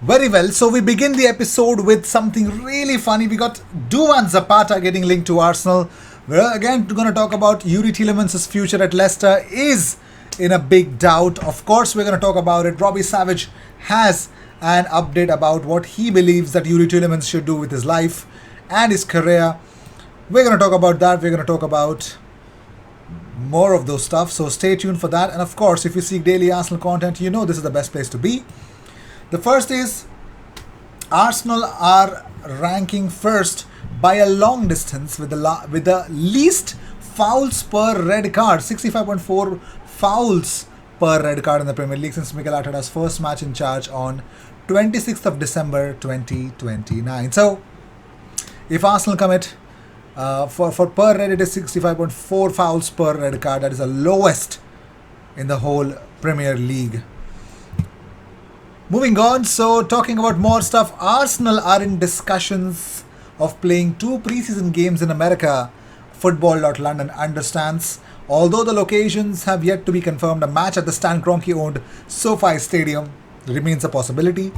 Very well. So we begin the episode with something really funny. We got Duvan Zapata getting linked to Arsenal. We're again going to talk about Yuri Tielemans' future at Leicester is in a big doubt. Of course, we're going to talk about it. Robbie Savage has an update about what he believes that Yuri Tielemans should do with his life and his career. We're going to talk about that. We're going to talk about more of those stuff. So stay tuned for that. And of course, if you seek daily Arsenal content, you know this is the best place to be. The first is Arsenal are ranking first by a long distance with the least fouls per red card, 65.4 fouls per red card in the Premier League since Mikel Arteta's first match in charge on 26th of December 2029. So, if Arsenal commit for per red, it is 65.4 fouls per red card. That is the lowest in the whole Premier League. Moving on, so talking about more stuff, Arsenal are in discussions of playing 2 preseason games in America. Football.London understands. Although the locations have yet to be confirmed, a match at the Stan Kroenke-owned SoFi Stadium remains a possibility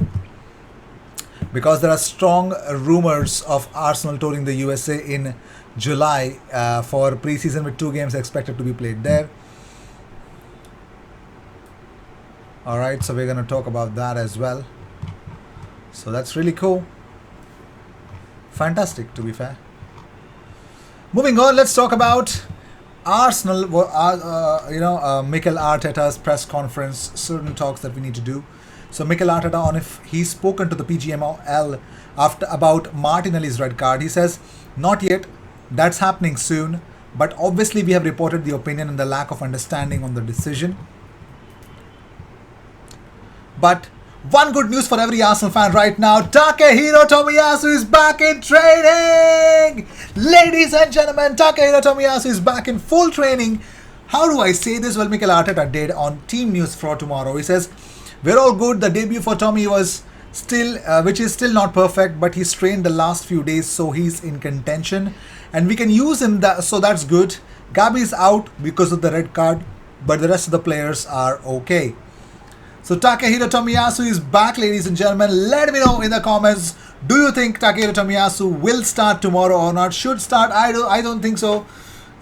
because there are strong rumors of Arsenal touring the USA in July for preseason with 2 games expected to be played there. Alright, so we're going to talk about that as well. So that's really cool. Fantastic, to be fair. Moving on, let's talk about Arsenal, Mikel Arteta's press conference, certain talks that we need to do. So Mikel Arteta, on if he's spoken to the PGMOL about Martinelli's red card, he says, not yet, that's happening soon, but obviously we have reported the opinion and the lack of understanding on the decision. But one good news for every Arsenal fan right now, Takehiro Tomiyasu is back in training! Ladies and gentlemen, Takehiro Tomiyasu is back in full training. How do I say this? Well, Mikel Arteta did on Team News for tomorrow. He says, we're all good. The debut for Tommy was still, which is still not perfect, but he's trained the last few days, so he's in contention. And we can use him, so that's good. Gabi's out because of the red card, but the rest of the players are okay. So Takehiro Tomiyasu is back, ladies and gentlemen. Let me know in the comments. Do you think Takehiro Tomiyasu will start tomorrow or not? Should start? I don't think so.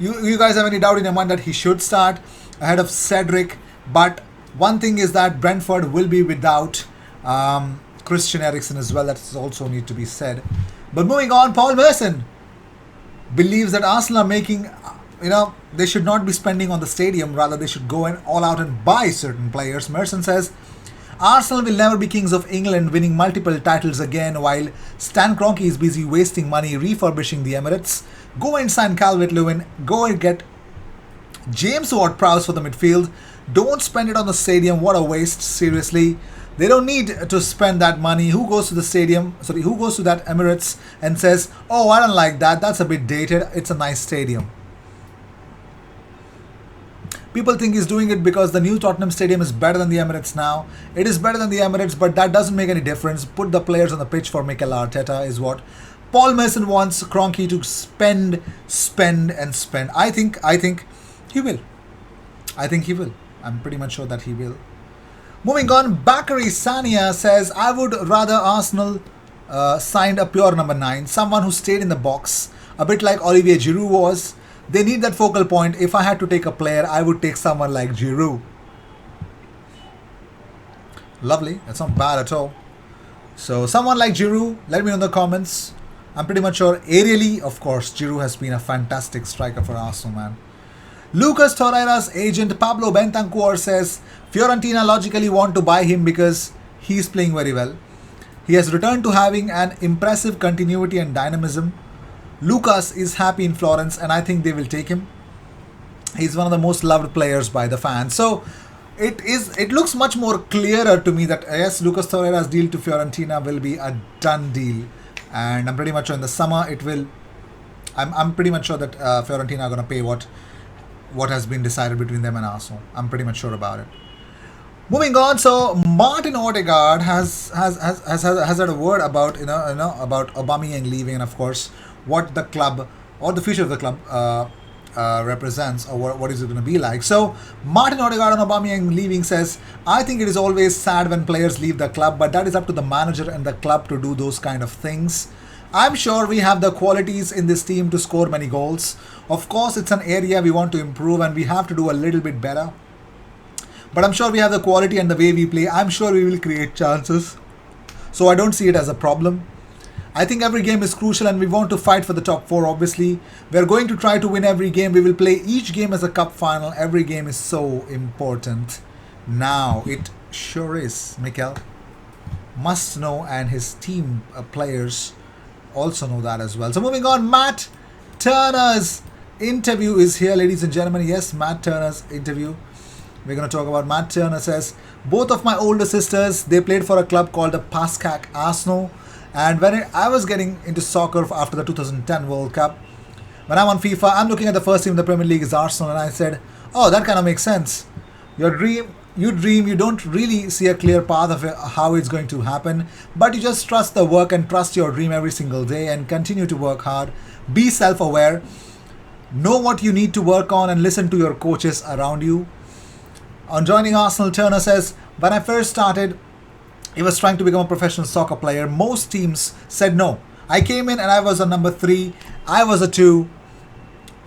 You guys have any doubt in your mind that he should start ahead of Cedric? But one thing is that Brentford will be without Christian Eriksen as well. That also need to be said. But moving on, Paul Merson believes that Arsenal are making... they should not be spending on the stadium. Rather, they should go and all out and buy certain players. Merson says, Arsenal will never be kings of England, winning multiple titles again, while Stan Kroenke is busy wasting money refurbishing the Emirates. Go and sign Calvert-Lewin. Go and get James Ward-Prowse for the midfield. Don't spend it on the stadium. What a waste, seriously. They don't need to spend that money. Who goes to the stadium? Who goes to that Emirates and says, oh, I don't like that. That's a bit dated. It's a nice stadium. People think he's doing it because the new Tottenham Stadium is better than the Emirates now. It is better than the Emirates, but that doesn't make any difference. Put the players on the pitch for Mikel Arteta is what Paul Mason wants Kroenke to spend. I think he will. I'm pretty much sure that he will. Moving on, Bakary Sania says, I would rather Arsenal signed a pure number 9, someone who stayed in the box, a bit like Olivier Giroud was. They need that focal point. If I had to take a player, I would take someone like Giroud. Lovely. That's not bad at all. So someone like Giroud, let me know in the comments. I'm pretty much sure aerially, of course, Giroud has been a fantastic striker for Arsenal, man. Lucas Torreira's agent Pablo Bentancur says Fiorentina logically want to buy him because he's playing very well. He has returned to having an impressive continuity and dynamism. Lucas is happy in Florence and I think they will take him. He's one of the most loved players by the fans. So it looks much more clearer to me that yes, Lucas Torreira's deal to Fiorentina will be a done deal. And I'm pretty much sure in the summer it will. I'm pretty much sure that Fiorentina are going to pay what has been decided between them and Arsenal. I'm pretty much sure about it. Moving on, so Martin Odegaard has had a word about about Aubameyang leaving, and of course what the club or the future of the club represents, or what is it going to be like. So Martin Odegaard on Aubameyang leaving says, I think it is always sad when players leave the club, but that is up to the manager and the club to do those kind of things. I'm sure we have the qualities in this team to score many goals. Of course, it's an area we want to improve and we have to do a little bit better. But I'm sure we have the quality and the way we play. I'm sure we will create chances. So I don't see it as a problem. I think every game is crucial and we want to fight for the top 4, obviously. We're going to try to win every game. We will play each game as a cup final. Every game is so important. Now, it sure is, Mikel. Must know, and his team players also know that as well. So moving on, Matt Turner's interview is here, ladies and gentlemen. Yes, Matt Turner's interview. We're going to talk about Matt Turner says, both of my older sisters, they played for a club called the Pascac Arsenal. And when I was getting into soccer after the 2010 World Cup, when I'm on FIFA, I'm looking at the first team in the Premier League is Arsenal, and I said, oh, that kind of makes sense. You dream, you don't really see a clear path of how it's going to happen, but you just trust the work and trust your dream every single day and continue to work hard. Be self-aware, know what you need to work on, and listen to your coaches around you. On joining Arsenal, Turner says, when I first started, he was trying to become a professional soccer player. Most teams said no. I came in and I was a number 3. I was a 2.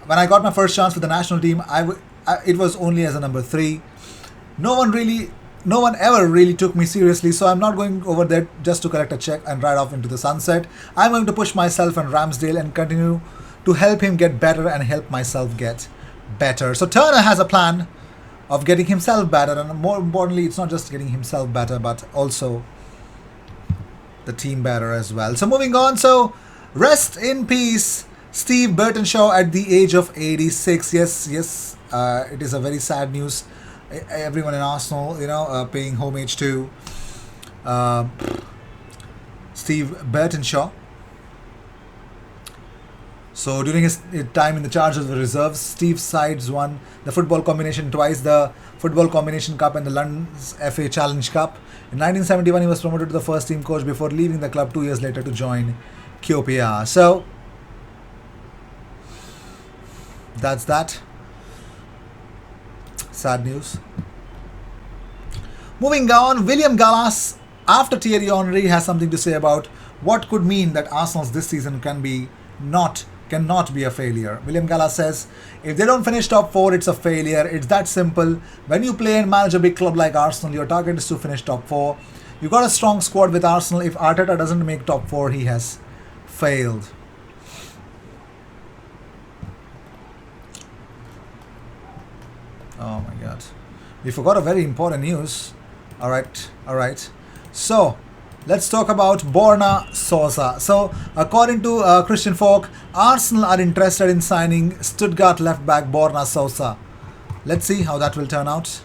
When I got my first chance with the national team, it was only as a number 3. No one ever really took me seriously, so I'm not going over there just to collect a check and ride off into the sunset. I'm going to push myself and Ramsdale and continue to help him get better and help myself get better. So Turner has a plan of getting himself better, and more importantly, it's not just getting himself better, but also the team better as well. So moving on, so rest in peace, Steve Burtonshaw at the age of 86. Yes, it is a very sad news. Everyone in Arsenal, paying homage to Steve Burtonshaw. So during his time in the charge of the reserves, Steve's sides won the football combination twice, the Football Combination Cup and the London's FA Challenge Cup. In 1971, he was promoted to the first team coach before leaving the club 2 years later to join QPR. So that's that. Sad news. Moving on, William Gallas, after Thierry Henry, has something to say about what could mean that Arsenal's this season cannot be a failure. William Gallas says, if they don't finish top 4, it's a failure. It's that simple. When you play and manage a big club like Arsenal, your target is to finish top 4. You got a strong squad with Arsenal. If Arteta doesn't make top 4, he has failed. Oh my god. We forgot a very important news. Alright. So, let's talk about Borna Sosa. So, according to Christian Falk, Arsenal are interested in signing Stuttgart left back Borna Sosa. Let's see how that will turn out.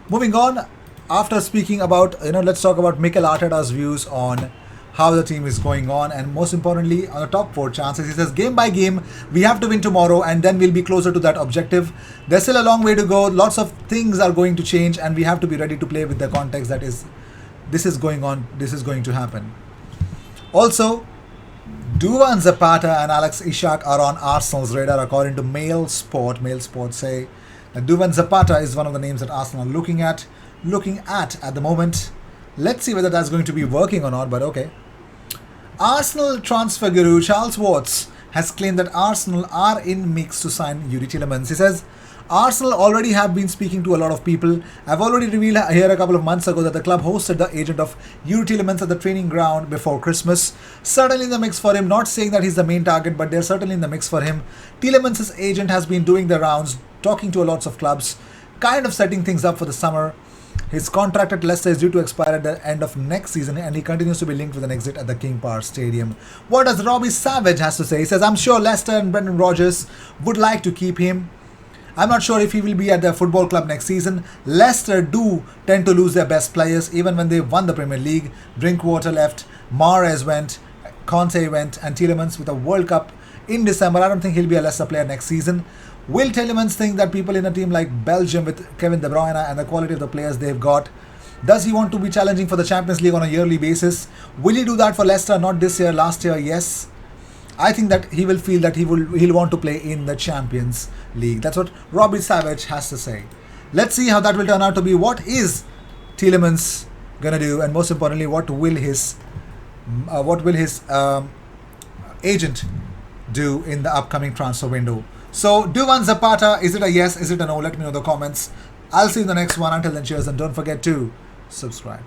Moving on, after speaking about, let's talk about Mikel Arteta's views on how the team is going on, and most importantly on the top 4 chances. He says, game by game, we have to win tomorrow and then we'll be closer to that objective. There's still a long way to go. Lots of things are going to change and we have to be ready to play with the context that is this is going to happen. Also, Duvan Zapata and Alex Ishak are on Arsenal's radar, according to Mail Sport. Mail Sport say that Duvan Zapata is one of the names that Arsenal are looking at the moment. Let's see whether that's going to be working or not, but okay. Arsenal transfer guru Charles Watts has claimed that Arsenal are in mix to sign Yuri Tielemans. He says, Arsenal already have been speaking to a lot of people. I've already revealed here a couple of months ago that the club hosted the agent of Yuri Tielemans at the training ground before Christmas. Certainly in the mix for him, not saying that he's the main target, but they're certainly in the mix for him. Tielemans' agent has been doing the rounds, talking to lots of clubs, kind of setting things up for the summer. His contract at Leicester is due to expire at the end of next season, and he continues to be linked with an exit at the King Power Stadium. What does Robbie Savage has to say? He says, I'm sure Leicester and Brendan Rodgers would like to keep him. I'm not sure if he will be at their football club next season. Leicester do tend to lose their best players even when they won the Premier League. Drinkwater left, Mahrez went, Conte went, and Tielemans with a World Cup in December. I don't think he'll be a Leicester player next season. Will Tielemans think that people in a team like Belgium with Kevin De Bruyne and the quality of the players they've got, does he want to be challenging for the Champions League on a yearly basis? Will he do that for Leicester? Not this year, last year, yes. I think that he will feel that he'll want to play in the Champions League. That's what Robbie Savage has to say. Let's see how that will turn out to be. What is Tielemans gonna do, and most importantly, what will his agent do in the upcoming transfer window? So, Duvan Zapata, is it a yes? Is it a no? Let me know in the comments. I'll see you in the next one. Until then, cheers, and don't forget to subscribe.